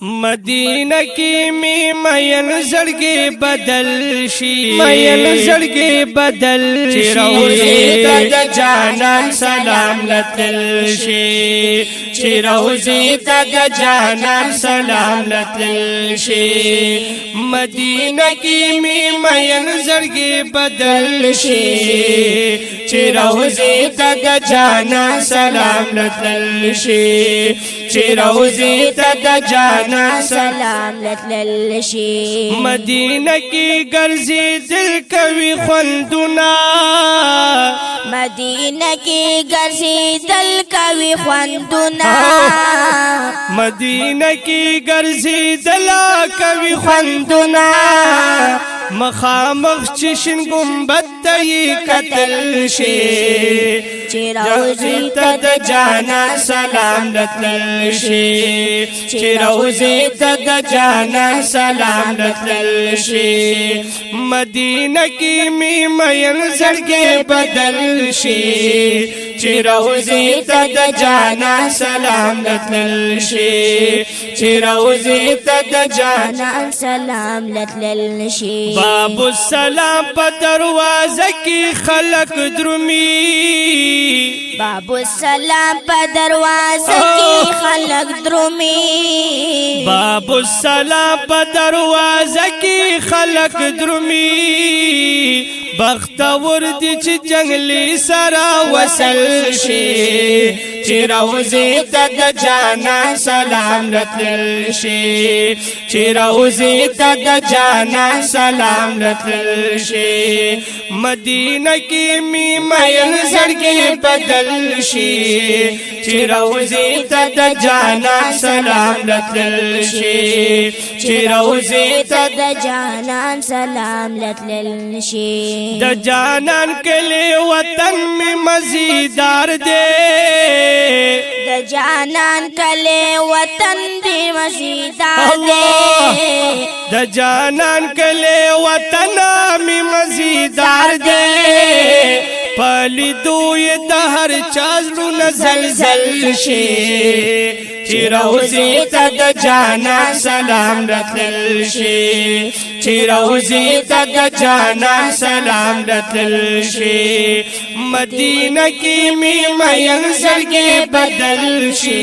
مدینہ کی می مین زړګي بدل شي مین زړګي بدل شي روزي د جانان سلام لتل شي چې روزي د جانان سلام لتل شي مدینہ کی می مین زړګي بدل شي چې روزي د جانان سلام لتل شي چې روزي د جانان سلام لتل شي مدینہ کی گرزی دل کوي خوندنا مدینہ کی گرزی دل کوي خوندنا مدینہ کی گرزی دل کوي خوندنا مخامخ چشن گنبد تی قتل شي چې روزي ته جانا سلام لتل شي چې روزي ته جانا سلام لتل شي مدینہ کی می مین زړګي بدل شي چې روزي ته جانا سلام لتل شي چې روزي ته جانا سلام لتل شي باب السلام په دروازه کې خلق درومي باب السلام په دروازه کې خلق درومي باب السلام په دروازه کې خلق درومي بختور دي چې جنگلي سرا وصل شي چې روزي ته جانا سلام لتل شي چې روزي ته جانا سلام لتل شي مدینہ کی می مین زړګي بدل شي چې روزي ته جانا سلام لتل شي چې روزي ته جانان سلام لتل شي د جانان کلی وطن می مزیدار دے د جانان کلی وطن دی مزیدار دے د جانان کلی وطن می مزیدار دے پلی دوی د هر چازلو نزلزل شي چې روزي ته د جانا سلام لتل شي چې روزي ته د جانا سلام لتل شي مدینہ کی می مین زړګي بدل شي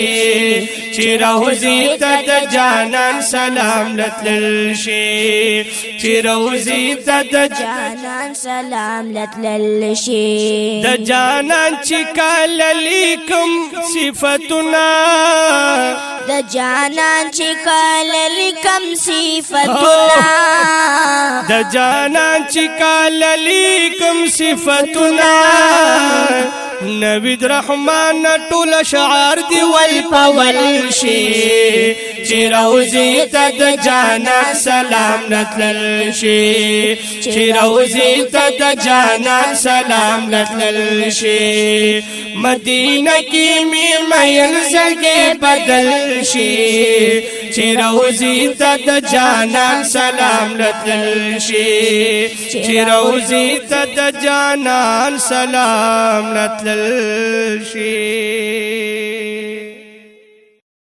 چې روزي ته د جانا سلام لتل شي چې روزي ته د جانان سلام لتل شي د جانان چې کال لیکم صفاتنا د جانان چې کله لیکم صفاتنا د جانان چې کله لیکم صفاتنا نبی رحمان ټول شعار دی ول پول شي چې روزي ته د جانا سلام لتل شي چې روزي ته د جانا سلام لتل شي مدینہ کی می مین زړګي بدل شي چې روزي ته د جانا سلام لتل شي چې روزي ته د جانا سلام لتل شي